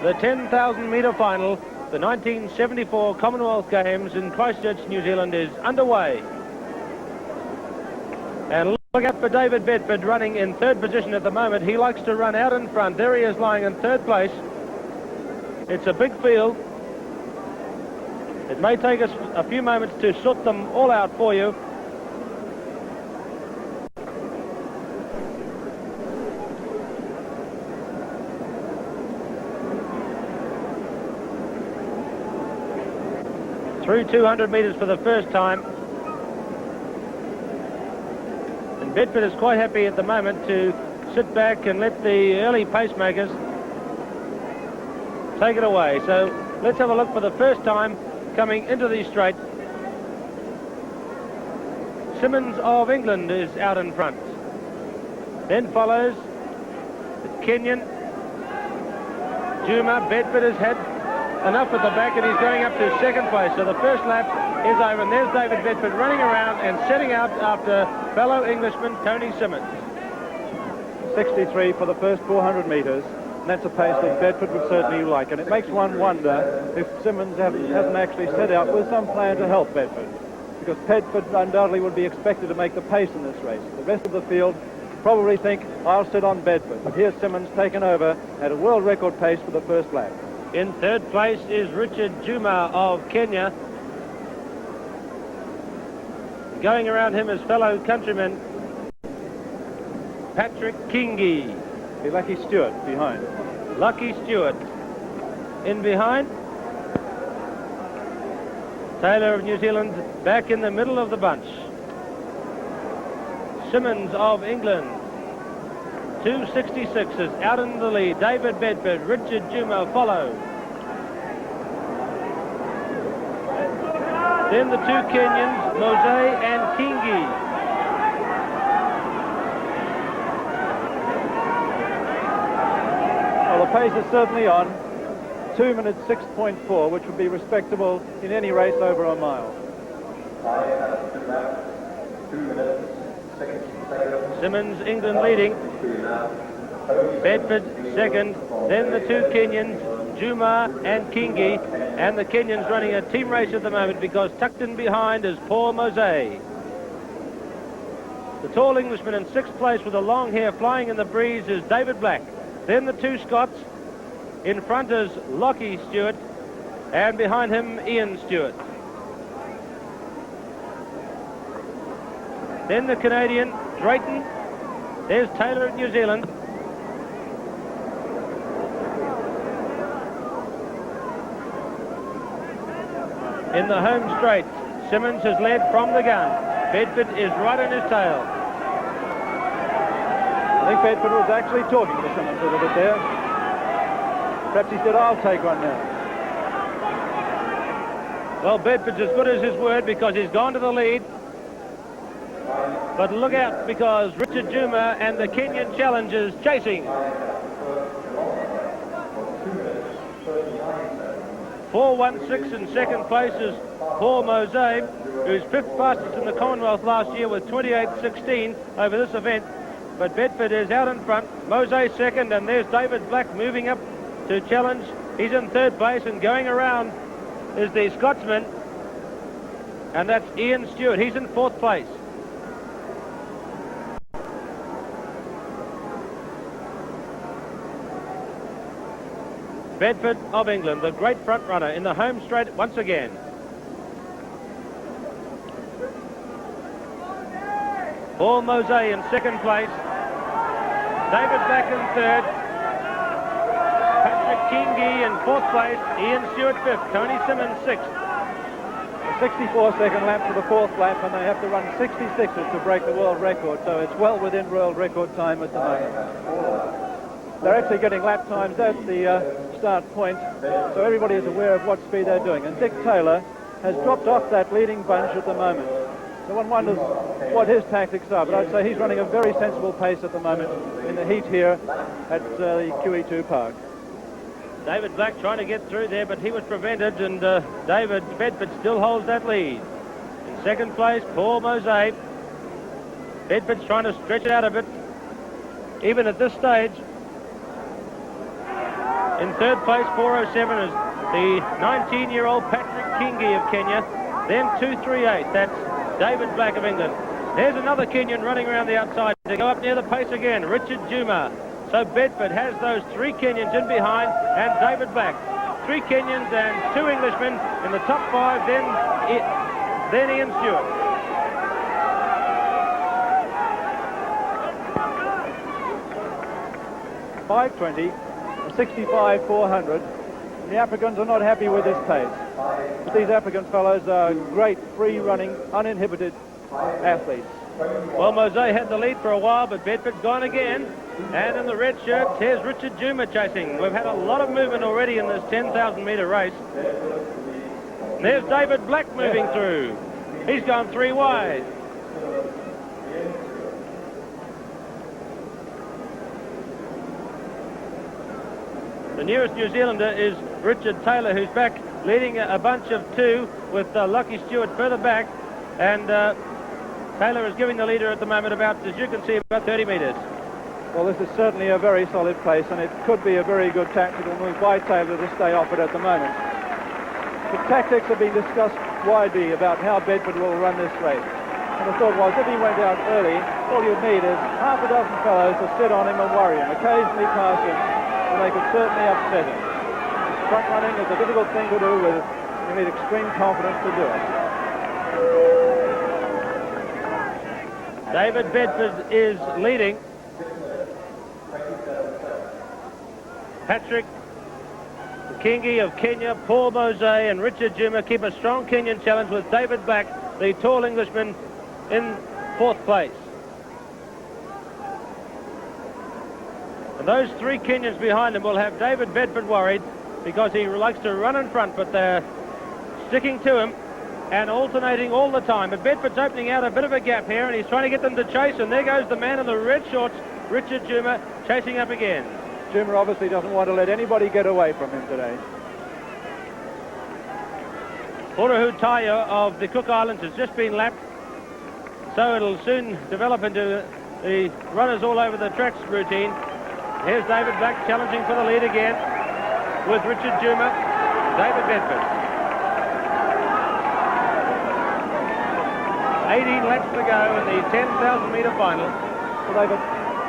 The 10,000 metre final, the 1974 Commonwealth Games in Christchurch, New Zealand is underway. And look out for David Bedford running in third position at the moment. He likes to run out in front. There he is lying in third place. It's a big field. It may take us a few moments to sort them all out for you. Through 200 metres for the first time. And Bedford is quite happy at the moment to sit back and let the early pacemakers take it away. So let's have a look for the first time coming into the straight. Simmons of England is out in front. Then follows the Kenyan. Juma. Bedford has had enough at the back and he's going up to second place. So the first lap is over and there's David Bedford running around and setting out after fellow Englishman Tony Simmons. 63 for the first 400 metres. And that's a pace that Bedford would certainly like. And it makes one wonder if Simmons hasn't actually set out with some plan to help Bedford. Because Bedford undoubtedly would be expected to make the pace in this race. The rest of the field probably think, I'll sit on Bedford. But here's Simmons taken over at a world record pace for the first lap. In third place is Richard Juma of Kenya. Going around him is fellow countryman Patrick Kiingi. Lucky Stewart behind. Lucky Stewart. In behind, Tayler of New Zealand back in the middle of the bunch. Simmons of England. 266 is out in the lead. David Bedford, Richard Juma follow. Then the two Kenyans, Mose and Kiingi. Well, the pace is certainly on. 2 minutes 6.4, which would be respectable in any race over a mile. Simmons, England leading. Bedford second. Then the two Kenyans, Juma and Kiingi. And the Kenyans running a team race at the moment because tucked in behind is Paul Mose. The tall Englishman in sixth place with the long hair flying in the breeze is David Black. Then the two Scots. In front is Lucky Stewart. And behind him, Ian Stewart. Then the Canadian, Brenton. There's Tayler of New Zealand. In the home straight, Simmons has led from the gun. Bedford is right on his tail. I think Bedford was actually talking to Simmons a little bit there. Perhaps he said, I'll take one now. Well, Bedford's as good as his word because he's gone to the lead. But look out because Richard Juma and the Kenyan challengers chasing. 4:16 in second place is Paul Mose, who's fifth fastest in the Commonwealth last year with 28:16 over this event. But Bedford is out in front. Mose second, and there's David Black moving up to challenge. He's in third place, and going around is the Scotsman, and that's Ian Stewart. He's in fourth place. Bedford of England, the great front runner in the home straight once again. Paul Mose in second place. David Black in third. Patrick Kiingi in fourth place. Ian Stewart fifth. Tony Simmons sixth. A 64-second lap for the fourth lap, and they have to run 66s to break the world record, so it's well within world record time at the moment. They're actually getting lap times at the start point, so everybody is aware of what speed they're doing. And Dick Tayler has dropped off that leading bunch at the moment. So one wonders what his tactics are, but I'd say he's running a very sensible pace at the moment in the heat here at the QE2 Park. David Black trying to get through there, but he was prevented, and David Bedford still holds that lead. In second place, Paul Mose. Bedford's trying to stretch it out a bit, even at this stage. In third place, 4:07 is the 19-year-old Patrick Kiingi of Kenya. Then 2:38, that's David Black of England. There's another Kenyan running around the outside to go up near the pace again, Richard Juma. So Bedford has those 3 Kenyans in behind and David Black. 3 Kenyans and 2 Englishmen in the top 5, then Ian Stewart. .520, 65-400. The Africans are not happy with this pace. But these African fellows are great, free-running, uninhibited athletes. Well, Mose had the lead for a while, but Bedford's gone again. And in the red shirt, here's Richard Juma chasing. We've had a lot of movement already in this 10,000-metre race. And there's David Black moving through. He's gone 3 wide. The nearest New Zealander is Richard Tayler, who's back leading a bunch of 2 with Lucky Stewart further back. And Tayler is giving the leader at the moment about, as you can see, about 30 metres. Well, this is certainly a very solid place, and it could be a very good tactical move by Taylor to stay off it at the moment. The tactics have been discussed widely about how Bedford will run this race. And the thought was, if he went out early, all you'd need is half a dozen fellows to sit on him and worry him, occasionally pass him, and they could certainly upset him. Front running is a difficult thing to do with. You need extreme confidence to do it. David Bedford is leading. Patrick Kiingi of Kenya, Paul Mose and Richard Juma keep a strong Kenyan challenge with David Black, the tall Englishman, in 4th place. And those 3 Kenyans behind him will have David Bedford worried because he likes to run in front, but they're sticking to him and alternating all the time. But Bedford's opening out a bit of a gap here, and he's trying to get them to chase, and there goes the man in the red shorts, Richard Juma, chasing up again. Juma obviously doesn't want to let anybody get away from him today. Porohu Taia of the Cook Islands has just been lapped, so it'll soon develop into the runners all over the tracks routine. Here's David Black challenging for the lead again with Richard Juma, David Bedford. 18 laps to go in the 10,000-metre final. Well,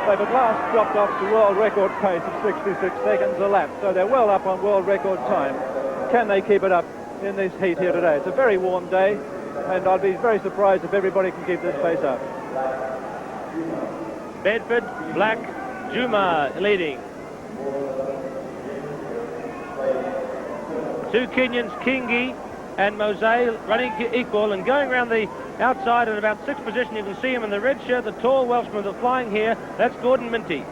they've at last dropped off to world record pace of 66 seconds a lap, so they're well up on world record time. Can they keep it up in this heat here today? It's a very warm day, and I'd be very surprised if everybody can keep this pace up. Bedford, Black, Juma leading. 2 Kenyans, Kiingi and Mose, running equal and going around the outside in about 6th position. You can see him in the red shirt, the tall Welshman that's flying here. That's Gordon Minty.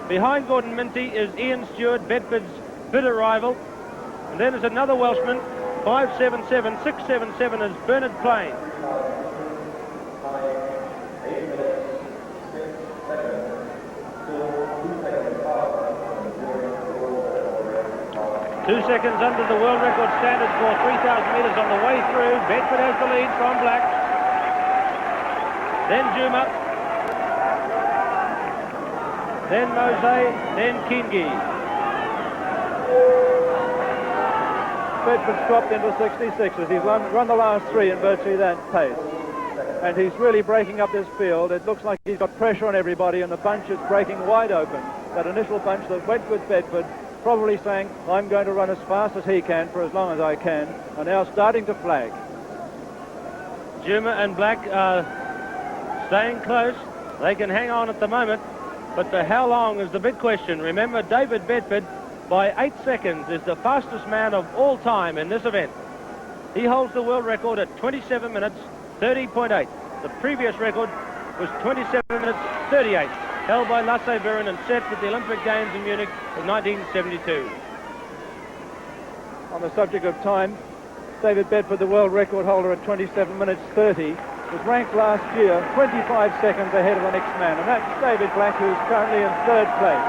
Behind Gordon Minty is Ian Stewart, Bedford's bitter rival. And then there's another Welshman, 577, 677 is Bernard Plain. 2 seconds under the world record standard for 3,000 metres on the way through. Bedford has the lead from Black. Then Juma. Then Mose. Then Kiingi. Bedford's dropped into 66s. He's run the last 3 in virtually that pace. And he's really breaking up this field. It looks like he's got pressure on everybody, and the bunch is breaking wide open. That initial bunch that went with Bedford, probably saying, I'm going to run as fast as he can for as long as I can, are now starting to flag. Juma and Black are staying close. They can hang on at the moment, but for how long is the big question. Remember, David Bedford, by 8 seconds, is the fastest man of all time in this event. He holds the world record at 27 minutes, 30.8. The previous record was 27 minutes, 38. Held by Lasse Viren and set at the Olympic Games in Munich in 1972. On the subject of time, David Bedford, the world record holder at 27 minutes 30, was ranked last year 25 seconds ahead of the next man, and that's David Black, who's currently in 3rd place.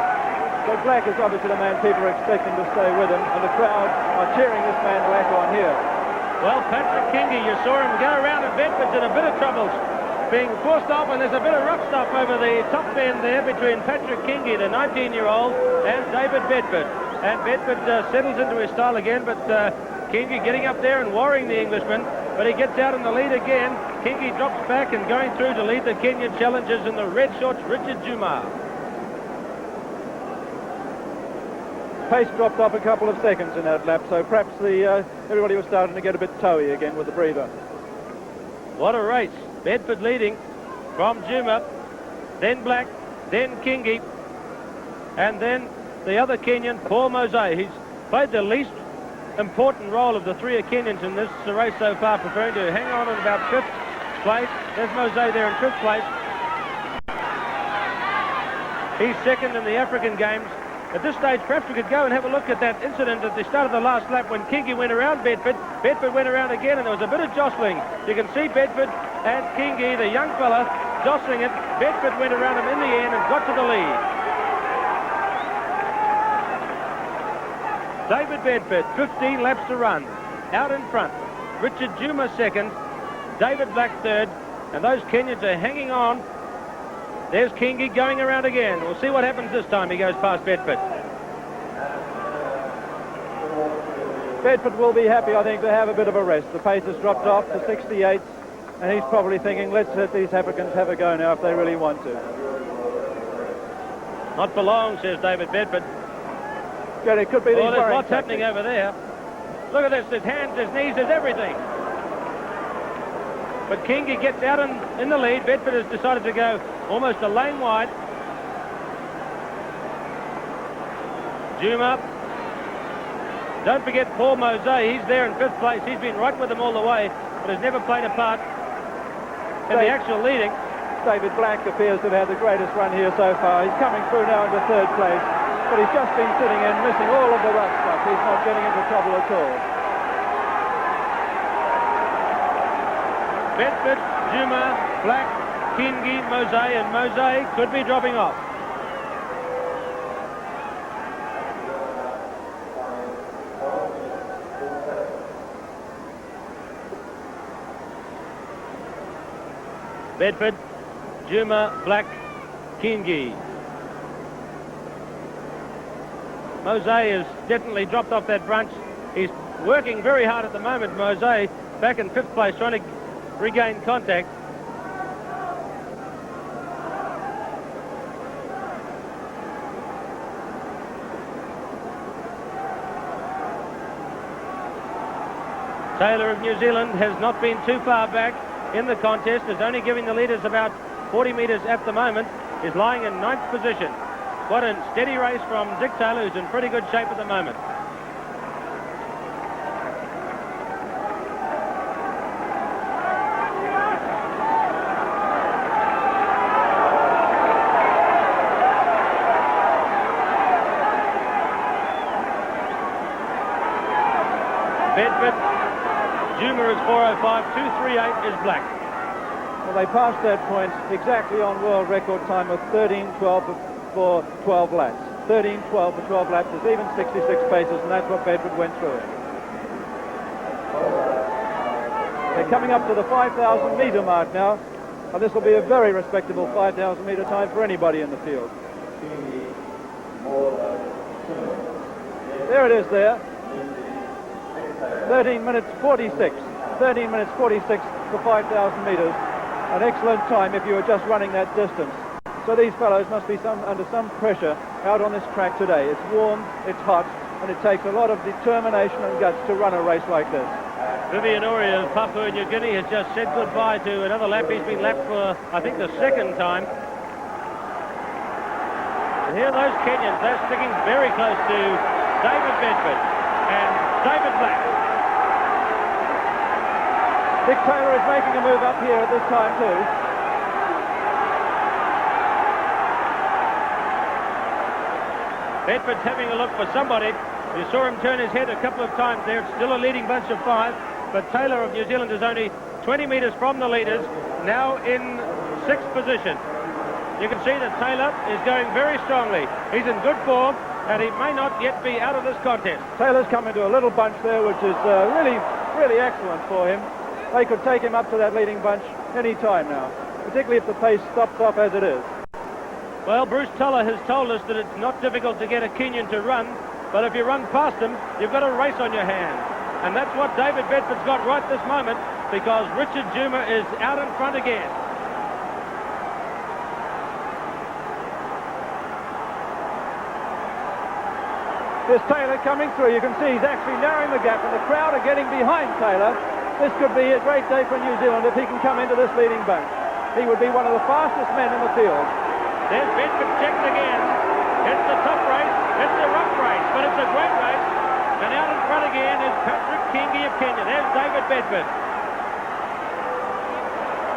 So Black is obviously the man people are expecting to stay with him, and the crowd are cheering this man Black on here. Well, Patrick Kiingi, you saw him go around, and Bedford's in a bit of trouble. being forced off, and there's a bit of rough stuff over the top bend there between Patrick Kiingi, the 19-year-old, and David Bedford. And Bedford settles into his style again, but Kiingi getting up there and worrying the Englishman, but he gets out in the lead again. Kiingi drops back and going through to lead the Kenyan challengers in the red shorts, Richard Juma. Pace dropped off a couple of seconds in that lap, so perhaps everybody was starting to get a bit toey again with the breather. What a race. Bedford leading from Juma, then Black, then Kiingi, and then the other Kenyan, Paul Mose. He's played the least important role of the three Kenyans in this race so far, preferring to hang on in about 5th place. There's Mose there in 5th place. He's second in the African Games. At this stage, perhaps we could go and have a look at that incident at the start of the last lap when Kiingi went around Bedford. Bedford went around again, and there was a bit of jostling. You can see Bedford and Kiingi, the young fella, jostling it. Bedford went around him in the end and got to the lead. David Bedford, 15 laps to run. Out in front. Richard Juma second. David Black third. And those Kenyans are hanging on. There's Kiingi going around again. We'll see what happens this time. He goes past Bedford. Bedford will be happy, I think, to have a bit of a rest. The pace has dropped off to 68, and he's probably thinking, let's let these Africans have a go now if they really want to. Not for long, says David Bedford. Yeah, it could be there's lots happening over there. Look at this. There's hands, there's knees, there's everything. But Kiingi gets out in the lead. Bedford has decided to go almost a lane wide. Juma. Don't forget Paul Mose. He's there in 5th place. He's been right with them all the way, but has never played a part in the actual leading. David Black appears to have had the greatest run here so far. He's coming through now into 3rd place, but he's just been sitting in, missing all of the rough stuff. He's not getting into trouble at all. Bedford, Juma, Black, Kiingi, Mose, and Mose could be dropping off. Bedford, Juma, Black, Kiingi. Mose has definitely dropped off that bunch. He's working very hard at the moment, Mose, back in 5th place, trying to regain contact. Tayler of New Zealand has not been too far back in the contest, is only giving the leaders about 40 metres at the moment, is lying in 9th position. What a steady race from Dick Tayler, who's in pretty good shape at the moment. Bedford, Juma is 4:05, 2:38 is Black. Well, they passed that point exactly on world record time of 13:12 for 12 laps. 13:12 for 12 laps is even 66 paces, and that's what Bedford went through. They're coming up to the 5,000 metre mark now, and this will be a very respectable 5,000 metre time for anybody in the field. There it is there. 13 minutes 46. 13 minutes 46 for 5,000 metres. An excellent time if you were just running that distance. So these fellows must be under some pressure out on this track today. It's warm, it's hot, and it takes a lot of determination and guts to run a race like this. Vivian of Papua New Guinea has just said goodbye to another lap. He's been lapped for, I think, the 2nd time. And here are those Kenyans. They're sticking very close to David Bedford and David Black. Dick Tayler is making a move up here at this time too. Bedford's having a look for somebody. You saw him turn his head a couple of times there. It's still a leading bunch of 5, but Tayler of New Zealand is only 20 metres from the leaders, now in 6th position. You can see that Tayler is going very strongly. He's in good form, and he may not yet be out of this contest. Taylor's come into a little bunch there, which is really excellent for him. They could take him up to that leading bunch any time now. particularly if the pace stops off as it is. Well, Bruce Tuller has told us that it's not difficult to get a Kenyan to run, but if you run past him, you've got a race on your hands. And that's what David Bedford's got right this moment, because Richard Juma is out in front again. There's Tayler coming through. You can see he's actually narrowing the gap, and the crowd are getting behind Tayler. This could be a great day for New Zealand if he can come into this leading bunch. He would be one of the fastest men in the field. There's Bedford checked again. It's the tough race. It's the rough race, but it's a great race. And out in front again is Kiingi of Kenya. There's David Bedford.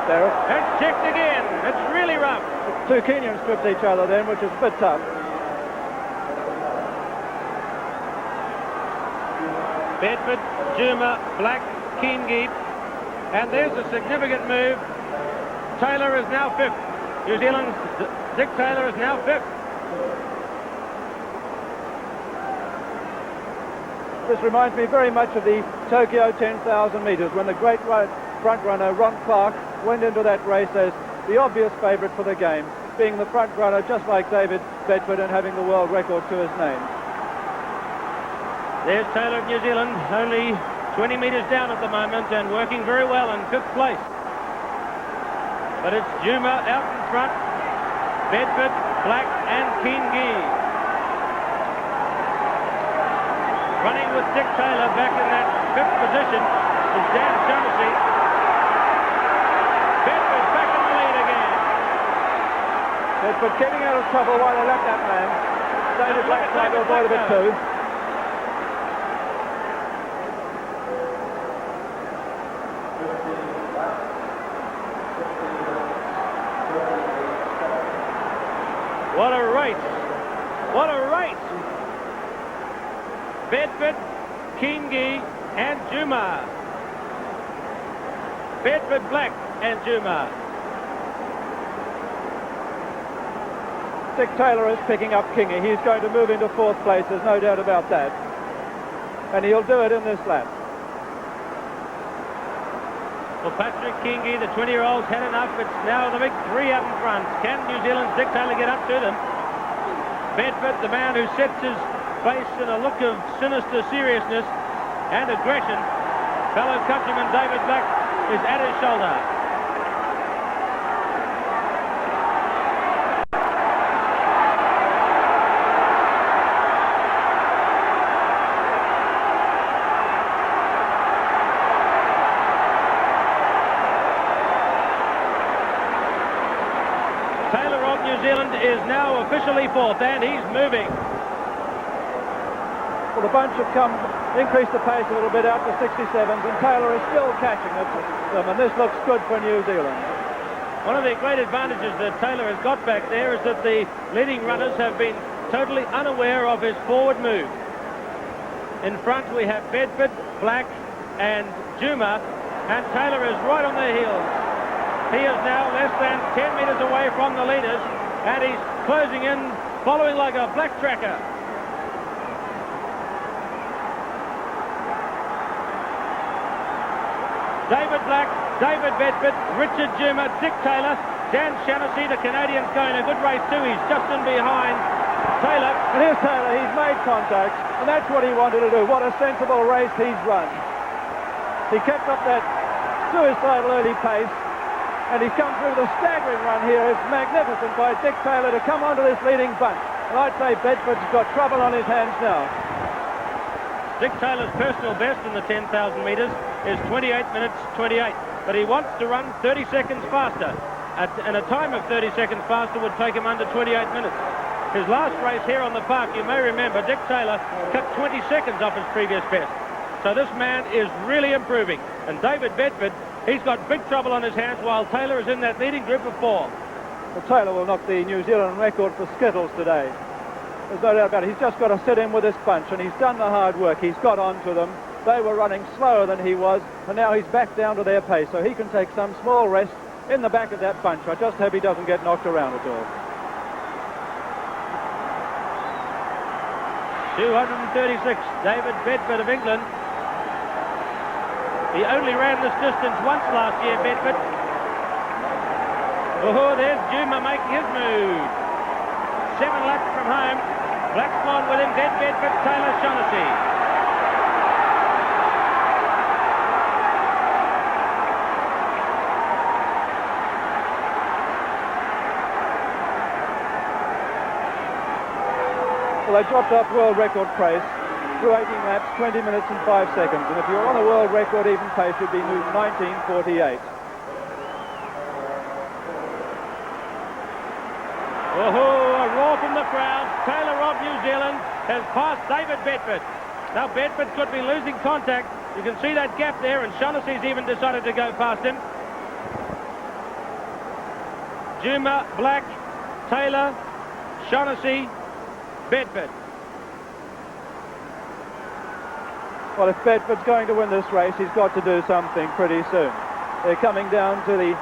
There. It's checked again. It's really rough. Two Kenyans stripped each other then, which is a bit tough. Bedford, Juma, Black, Kiingi, and there's a significant move. Tayler is now fifth. New Zealand's Dick Tayler is now fifth. This reminds me very much of the Tokyo 10,000 metres when the great front runner Ron Clark went into that race as the obvious favourite for the game, being the front runner just like David Bedford and having the world record to his name. There's Tayler of New Zealand, only 20 metres down at the moment and working very well in fifth place. But it's Juma out in front, Bedford, Black and Kiingi. Running with Dick Tayler back in that fifth position is Dan Shaughnessy. Bedford back in the lead again. Bedford getting out of trouble while they left that man. David Black tried to avoid a bit too. What a race! What a race! Bedford, Kiingi and Juma. Bedford, Black and Juma. Dick Tayler is picking up Kiingi. He's going to move into fourth place, there's no doubt about that. And he'll do it in this lap. Well, Patrick Kiingi, the 20-year-old's had enough. It's now the big three up in front. Can New Zealand's Dick Tayler get up to them? Bedford, the man who sets his face in a look of sinister seriousness and aggression. Fellow countryman David Black is at his shoulder. Tayler of New Zealand is now officially fourth, and he's moving. Well, the bunch have increased the pace a little bit out to 67s, and Tayler is still catching them, and this looks good for New Zealand. One of the great advantages that Tayler has got back there is that the leading runners have been totally unaware of his forward move. In front we have Bedford, Black and Juma, and Tayler is right on their heels. He is now less than 10 metres away from the leaders, and he's closing in, following like a black tracker. David Black, David Bedford, Richard Juma, Dick Tayler, Dan Shaughnessy, the Canadian's going a good race too. He's just in behind Tayler. And here's Tayler, he's made contact, and that's what he wanted to do. What a sensible race he's run. He kept up that suicidal early pace, and he's come through the staggering run here. It's magnificent by Dick Tayler to come onto this leading bunch. And I'd say Bedford's got trouble on his hands now. Dick Taylor's personal best in the 10,000 metres is 28 minutes 28, but he wants to run 30 seconds faster, and a time of 30 seconds faster would take him under 28 minutes. His last race here on the park, you may remember, Dick Tayler cut 20 seconds off his previous best. So this man is really improving, and David Bedford, he's got big trouble on his hands while Tayler is in that leading group of four. Well, Tayler will knock the New Zealand record for skittles today. There's no doubt about it. He's just got to sit in with this bunch, and he's done the hard work. He's got on to them. They were running slower than he was, and now he's back down to their pace, so he can take some small rest in the back of that bunch. I just hope he doesn't get knocked around at all. 236, David Bedford of England. He only ran this distance once last year, Bedford. Oh, there's Juma making his move. 7 laps from home. Black Swan with him, then Bedford, Taylor, Shaughnessy. Well, they dropped off world record pace through 18 laps, 20 minutes and 5 seconds. And if you're on a world record even pace, you'd be 19:48. Oh, a roar from the crowd. Taylor of New Zealand has passed David Bedford. Now Bedford could be losing contact. You can see that gap there, and Shaughnessy's even decided to go past him. Juma, Black, Taylor, Shaughnessy, Bedford. Well, if Bedford's going to win this race, he's got to do something pretty soon. They're coming down to the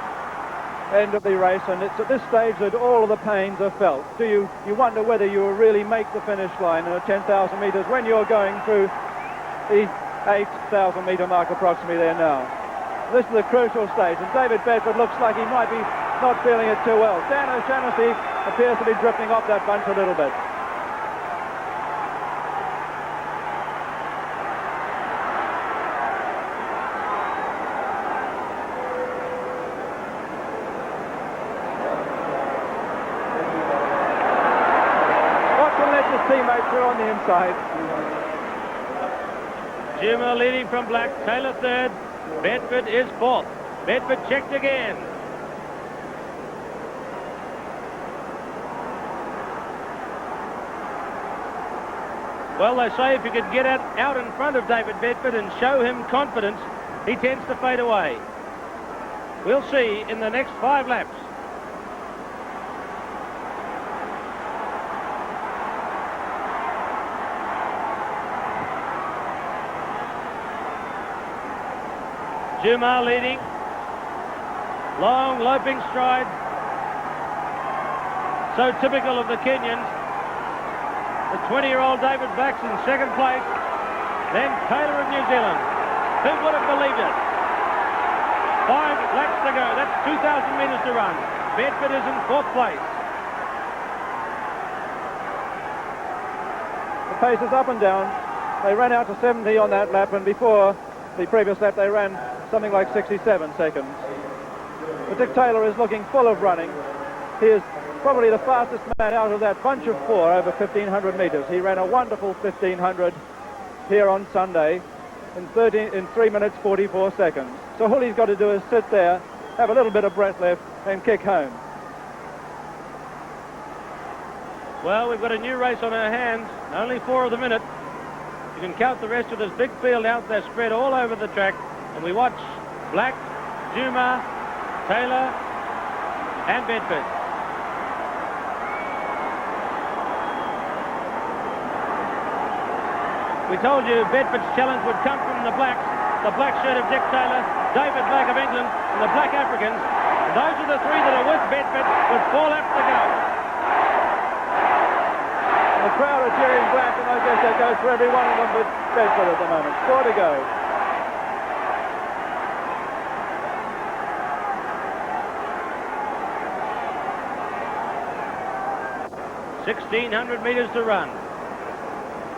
end of the race, and it's at this stage that all of the pains are felt. You wonder whether you will really make the finish line in a 10,000 metres when you're going through the 8,000 metre mark approximately there now. This is a crucial stage, and David Bedford looks like he might be not feeling it too well. Dan Shaughnessy appears to be drifting off that bunch a little bit. Teammates are on the inside. Juma leading from Black, Taylor third, Bedford is fourth. Bedford checked again. Well, they say if you could get out in front of David Bedford and show him confidence, he tends to fade away. We'll see in the next 5 laps. Juma leading. Long, loping stride. So typical of the Kenyans. The 20-year-old David Black's in second place. Then Taylor of New Zealand. Who would have believed it? 5 laps to go. That's 2,000 metres to run. Bedford is in fourth place. The pace is up and down. They ran out to 70 on that lap, and before the previous lap they ran something like 67 seconds. But Dick Tayler is looking full of running. He is probably the fastest man out of that bunch of 4 over 1,500 metres. He ran a wonderful 1,500 here on Sunday in 3 minutes 44 seconds. So all he's got to do is sit there, have a little bit of breath left, and kick home. Well, we've got a new race on our hands. Only 4 of the minute. You can count the rest of this big field out. They're spread all over the track. And we watch Black, Juma, Taylor, and Bedford. We told you Bedford's challenge would come from the Blacks. The black shirt of Dick Tayler, David Black of England, and the Black Africans. And those are the 3 that are with Bedford with 4 laps to go. The crowd are cheering Black, and I guess that goes for every one of them with Bedford at the moment. 4 to go. 1,600 metres to run.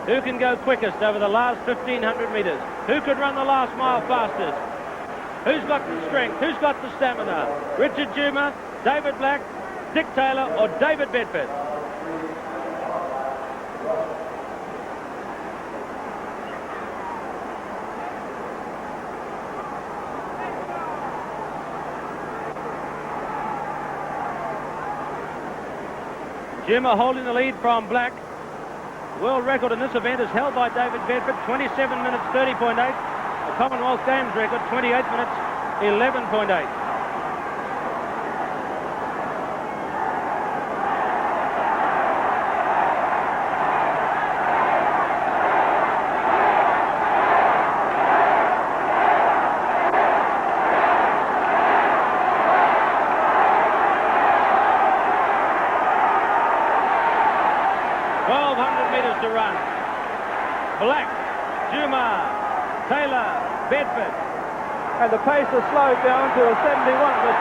Who can go quickest over the last 1,500 metres? Who could run the last mile fastest? Who's got the strength? Who's got the stamina? Richard Juma, David Black, Dick Tayler, or David Bedford? Juma holding the lead from Black. World record in this event is held by David Bedford, 27 minutes 30.8. The Commonwealth Games record, 28 minutes 11.8. To run. Black, Juma, Taylor, Bedford. And the pace has slowed down to a 71, but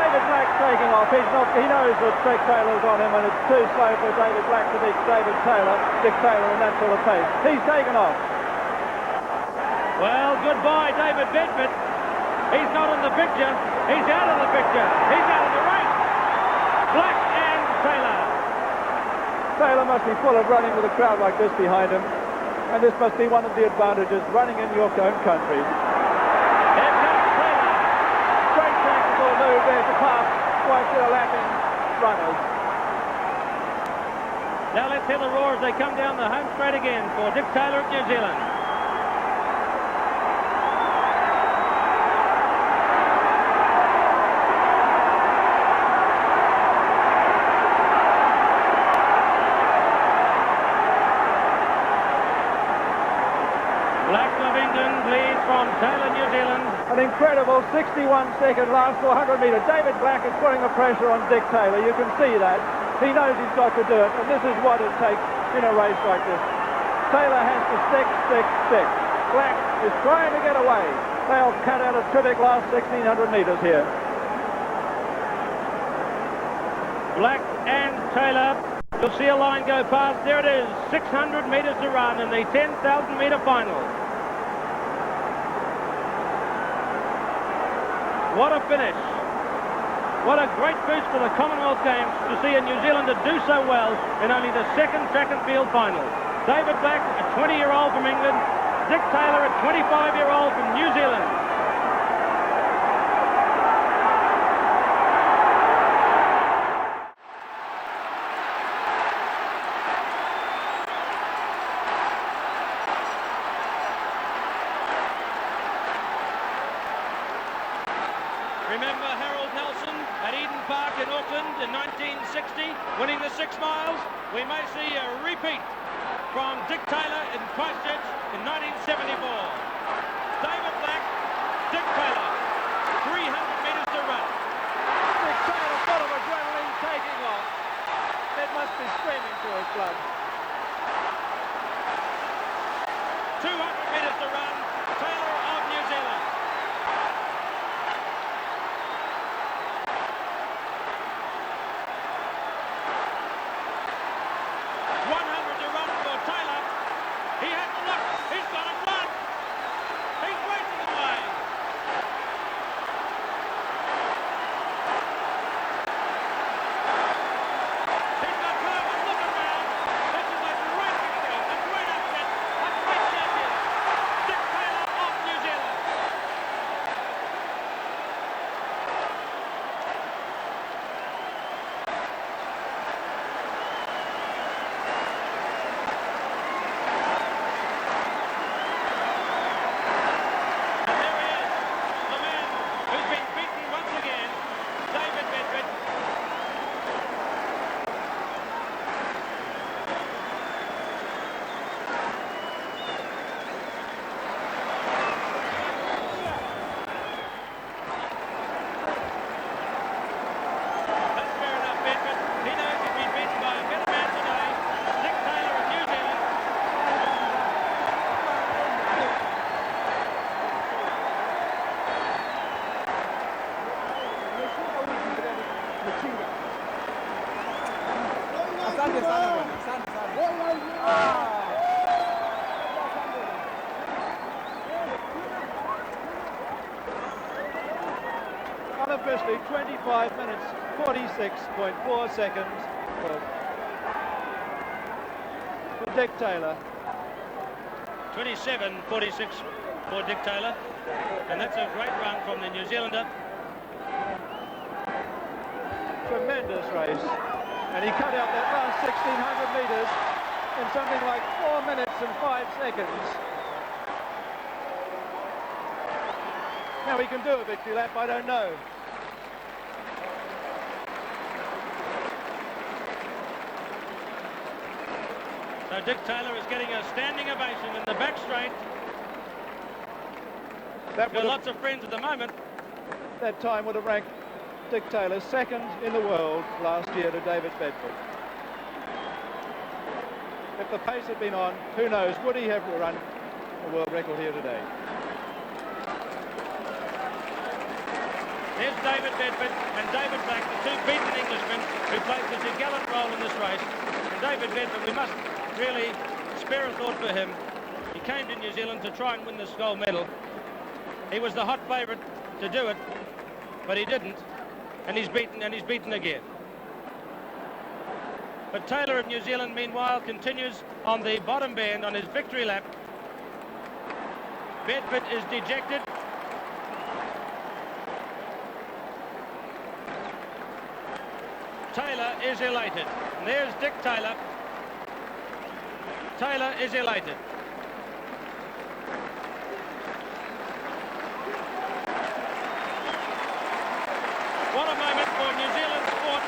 David Black's taking off. He knows that Dick Taylor's on him, and it's too slow for David Black to beat Dick Tayler in that sort of pace. He's taken off. Well, goodbye, David Bedford. He's not in the picture. He's out of the picture. He's out of the race. Black and Taylor. Taylor must be full of running with a crowd like this behind him, and this must be one of the advantages running in your own country. Here comes Taylor. Great tactical move there to pass whilst they're lapping runners. Now let's hear the roar as they come down the home straight again for Dick Tayler of New Zealand. Black of England leads from Tayler, New Zealand. An incredible 61-second last 400 metres. David Black is putting the pressure on Dick Tayler. You can see that. He knows he's got to do it, and this is what it takes in a race like this. Taylor has to stick. Black is trying to get away. They'll cut out a terrific last 1,600 metres here. Black and Taylor. You'll see a line go past. There it is. 600 metres to run in the 10,000 metre final. What a finish. What a great boost for the Commonwealth Games to see a New Zealander do so well in only the second track and field final. David Black, a 20-year-old from England. Dick Tayler, a 25-year-old from New Zealand. Remember Harold Nelson at Eden Park in Auckland in 1960, winning the 6 miles? We may see a repeat from Dick Tayler in Christchurch in 1974. David Black, Dick Tayler, 300 metres to run. Dick Tayler full of adrenaline taking off. It must be screaming to his blood. 200 metres to run, Tayler of New Zealand. Unofficially 25 minutes 46.4 seconds for Dick Tayler. 27.46 for Dick Tayler, and that's a great run from the New Zealander. Tremendous race, and he cut out that last 1,600 metres in something like 4 minutes and 5 seconds. Now he can do a victory lap, I don't know. So Dick Tayler is getting a standing ovation in the back straight. Got lots of friends at the moment. That time would have ranked Dick Tayler second in the world last year to David Bedford. If the pace had been on, who knows, would he have run a world record here today? There's David Bedford and David Black, the two beaten Englishmen who played such a gallant role in this race. And David Bedford, we must really spare a thought for him. He came to New Zealand to try and win this gold medal. He was the hot favourite to do it, but he didn't, and he's beaten again. But Tayler of New Zealand, meanwhile, continues on the bottom bend on his victory lap. Bedford is dejected. Tayler is elated. And there's Dick Tayler. Tayler is elated. What a moment for New Zealand sport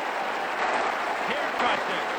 here in Christchurch.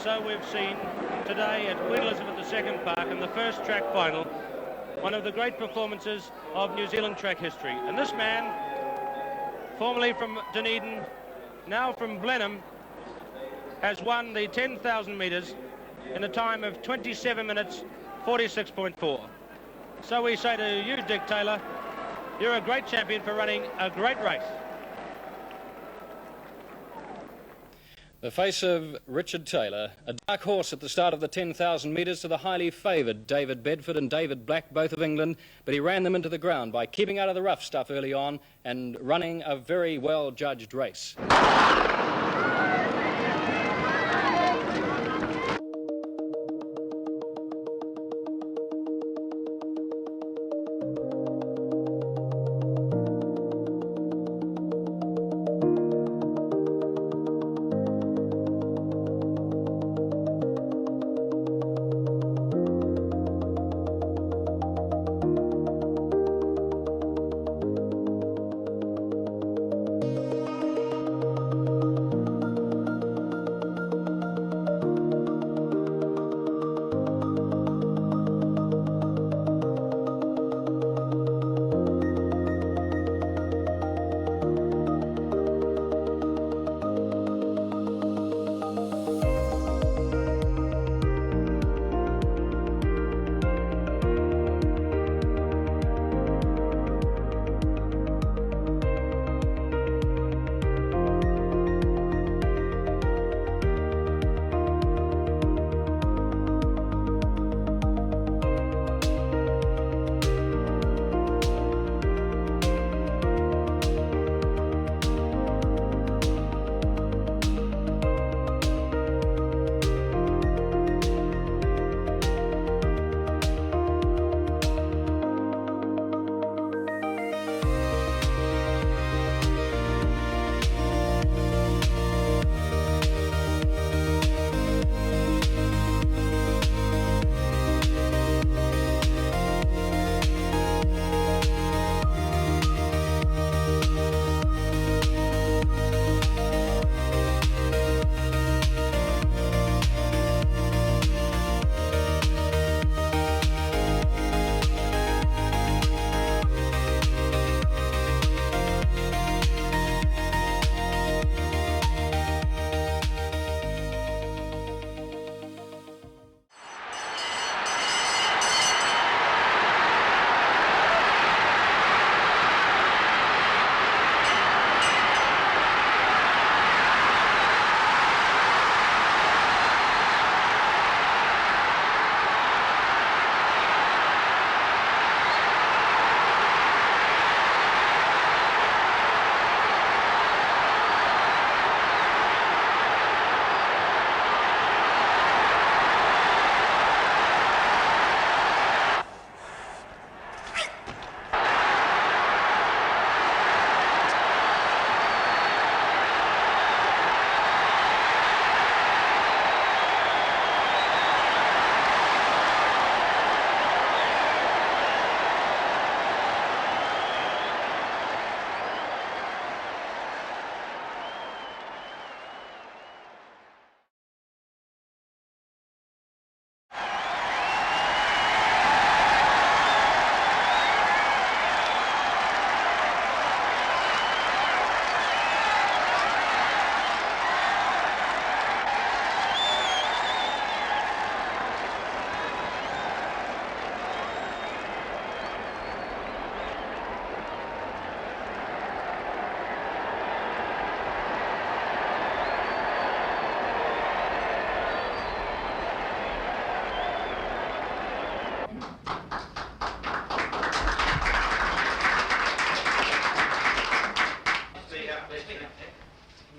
So we've seen today at Queen Elizabeth II Park in the first track final, one of the great performances of New Zealand track history. And this man, formerly from Dunedin, now from Blenheim, has won the 10,000 metres in a time of 27 minutes 46.4. So we say to you, Dick Tayler, you're a great champion for running a great race. The face of Richard Tayler, a dark horse at the start of the 10,000 metres to the highly favoured David Bedford and David Black, both of England, but he ran them into the ground by keeping out of the rough stuff early on and running a very well-judged race.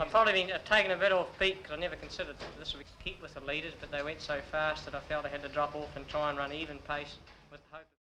I've probably been taken a bit off beat because I never considered this would keep with the leaders, but they went so fast that I felt I had to drop off and try and run even pace with the hope.